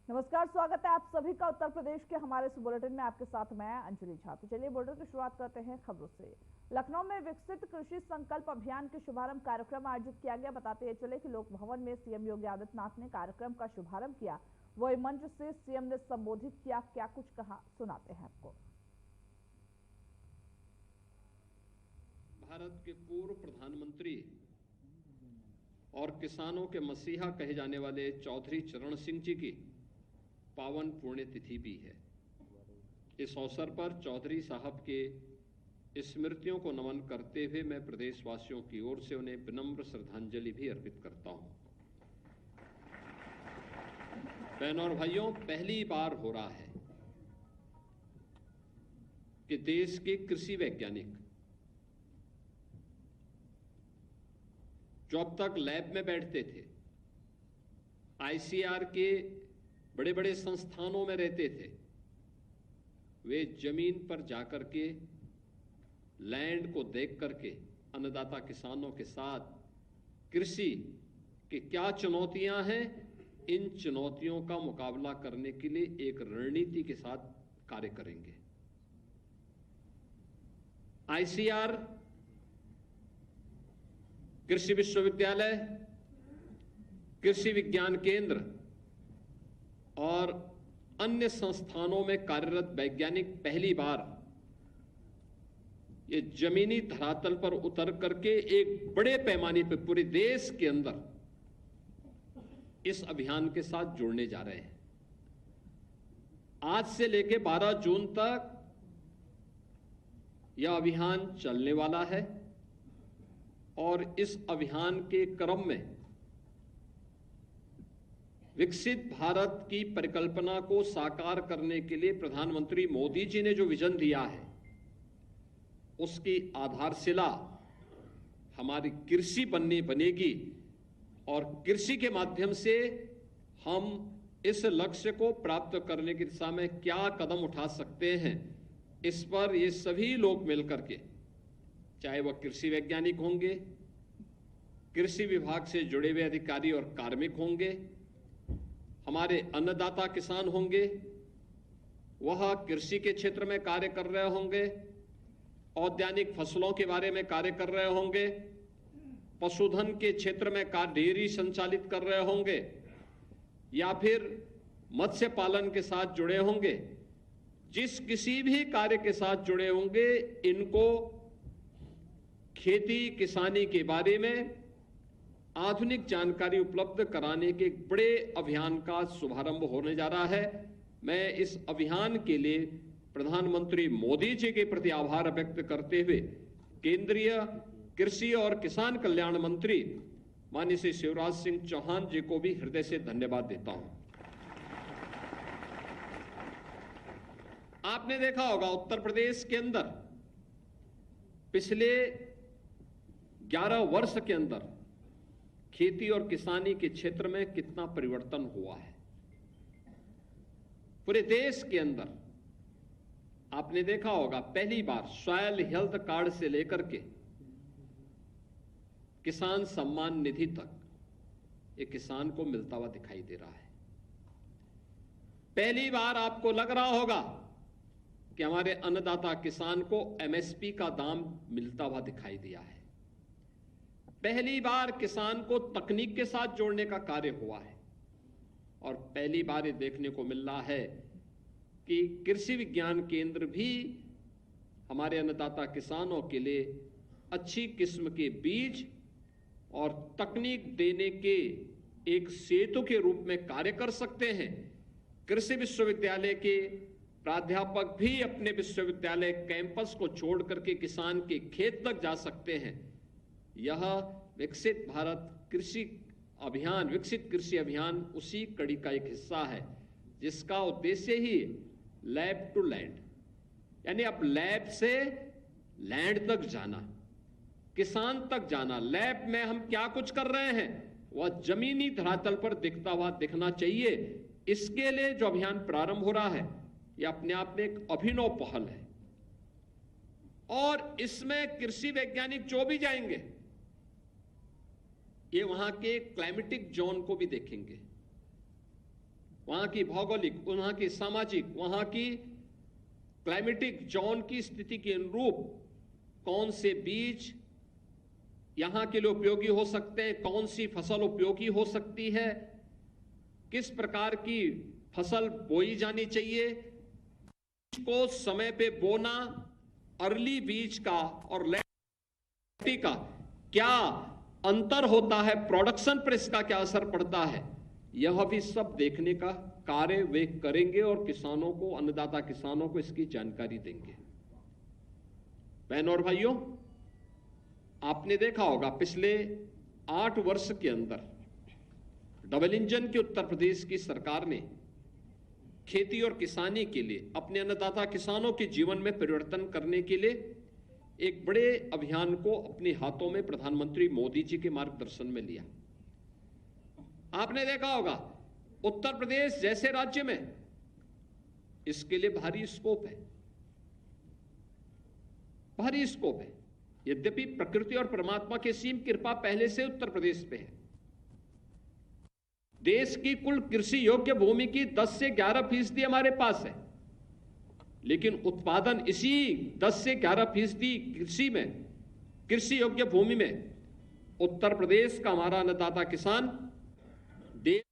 नमस्कार, स्वागत है आप सभी का उत्तर प्रदेश के हमारे इस बुलेटिन में। आपके साथ मैं अंजलि झा। तो चलिए बुलेटिन की शुरुआत करते हैं खबरों से। लखनऊ में विकसित कृषि संकल्प अभियान के शुभारंभ कार्यक्रम आयोजित किया गया। बताते ये चले कि लोक भवन में सीएम योगी आदित्यनाथ ने कार्यक्रम का शुभारंभ किया। वही मंच से सीएम ने संबोधित किया, क्या कुछ कहा सुनाते हैं आपको। भारत के पूर्व प्रधानमंत्री और किसानों के मसीहा कहे जाने वाले चौधरी चरण सिंह जी की पावन पुण्यतिथि भी है। इस अवसर पर चौधरी साहब के स्मृतियों को नमन करते हुए मैं प्रदेशवासियों की ओर से उन्हें विनम्र श्रद्धांजलि भी अर्पित करता हूं। बहनों और भाइयों, पहली बार हो रहा है कि देश के कृषि वैज्ञानिक जो अब तक लैब में बैठते थे, आईसीआर के बड़े बड़े संस्थानों में रहते थे, वे जमीन पर जाकर के लैंड को देख करके अन्नदाता किसानों के साथ कृषि की क्या चुनौतियां हैं, इन चुनौतियों का मुकाबला करने के लिए एक रणनीति के साथ कार्य करेंगे। आईसीआर, कृषि विश्वविद्यालय, कृषि विज्ञान केंद्र और अन्य संस्थानों में कार्यरत वैज्ञानिक पहली बार ये जमीनी धरातल पर उतर करके एक बड़े पैमाने पर पूरे देश के अंदर इस अभियान के साथ जुड़ने जा रहे हैं। आज से लेकर 12 जून तक यह अभियान चलने वाला है और इस अभियान के क्रम में विकसित भारत की परिकल्पना को साकार करने के लिए प्रधानमंत्री मोदी जी ने जो विजन दिया है, उसकी आधारशिला हमारी कृषि बनेगी और कृषि के माध्यम से हम इस लक्ष्य को प्राप्त करने की दिशा में क्या कदम उठा सकते हैं, इस पर ये सभी लोग मिलकर के, चाहे वह कृषि वैज्ञानिक होंगे, कृषि विभाग से जुड़े हुए अधिकारी और कार्मिक होंगे, हमारे अन्नदाता किसान होंगे, वह कृषि के क्षेत्र में कार्य कर रहे होंगे, औद्यानिक फसलों के बारे में कार्य कर रहे होंगे, पशुधन के क्षेत्र में डेयरी संचालित कर रहे होंगे या फिर मत्स्य पालन के साथ जुड़े होंगे, जिस किसी भी कार्य के साथ जुड़े होंगे, इनको खेती किसानी के बारे में आधुनिक जानकारी उपलब्ध कराने के एक बड़े अभियान का शुभारंभ होने जा रहा है। मैं इस अभियान के लिए प्रधानमंत्री मोदी जी के प्रति आभार व्यक्त करते हुए केंद्रीय कृषि और किसान कल्याण मंत्री माननीय श्री शिवराज सिंह चौहान जी को भी हृदय से धन्यवाद देता हूं। आपने देखा होगा उत्तर प्रदेश के अंदर पिछले 11 वर्ष के अंदर खेती और किसानी के क्षेत्र में कितना परिवर्तन हुआ है। पूरे देश के अंदर आपने देखा होगा, पहली बार सॉइल हेल्थ कार्ड से लेकर के किसान सम्मान निधि तक एक किसान को मिलता हुआ दिखाई दे रहा है। पहली बार आपको लग रहा होगा कि हमारे अन्नदाता किसान को एमएसपी का दाम मिलता हुआ दिखाई दिया है। पहली बार किसान को तकनीक के साथ जोड़ने का कार्य हुआ है और पहली बार ये देखने को मिल रहा है कि कृषि विज्ञान केंद्र भी हमारे अन्नदाता किसानों के लिए अच्छी किस्म के बीज और तकनीक देने के एक सेतु के रूप में कार्य कर सकते हैं। कृषि विश्वविद्यालय के प्राध्यापक भी अपने विश्वविद्यालय कैंपस को छोड़ करके किसान के खेत तक जा सकते हैं। यह विकसित भारत कृषि अभियान, विकसित कृषि अभियान उसी कड़ी का एक हिस्सा है, जिसका उद्देश्य ही लैब टू लैंड, यानी अब लैब से लैंड तक जाना, किसान तक जाना। लैब में हम क्या कुछ कर रहे हैं वह जमीनी धरातल पर दिखता हुआ दिखना चाहिए। इसके लिए जो अभियान प्रारंभ हो रहा है, यह अपने आप में एक अभिनव पहल है और इसमें कृषि वैज्ञानिक जो भी जाएंगे, ये वहां के क्लाइमेटिक जोन को भी देखेंगे, वहां की भौगोलिक, वहां की सामाजिक, वहां की क्लाइमेटिक जोन की स्थिति के अनुरूप कौन से बीज यहां के लिए उपयोगी हो सकते हैं, कौन सी फसल उपयोगी हो सकती है, किस प्रकार की फसल बोई जानी चाहिए, बीज को समय पे बोना, अर्ली बीज का और लेट का क्या अंतर होता है, प्रोडक्शन पर इसका क्या असर पड़ता है, यह भी सब देखने का कार्य वे करेंगे और किसानों को, अन्नदाता किसानों को इसकी जानकारी देंगे। बहनों और भाइयों, आपने देखा होगा पिछले 8 वर्ष के अंदर डबल इंजन की उत्तर प्रदेश की सरकार ने खेती और किसानी के लिए, अपने अन्नदाता किसानों के जीवन में परिवर्तन करने के लिए एक बड़े अभियान को अपने हाथों में प्रधानमंत्री मोदी जी के मार्गदर्शन में लिया। आपने देखा होगा उत्तर प्रदेश जैसे राज्य में इसके लिए भारी स्कोप है, भारी स्कोप है। यद्यपि प्रकृति और परमात्मा की असीम कृपा पहले से उत्तर प्रदेश पे है। देश की कुल कृषि योग्य भूमि की 10 से 11% हमारे पास है, लेकिन उत्पादन इसी 10 से 11% कृषि में, कृषि योग्य भूमि में उत्तर प्रदेश का हमारा अन्नदाता किसान देश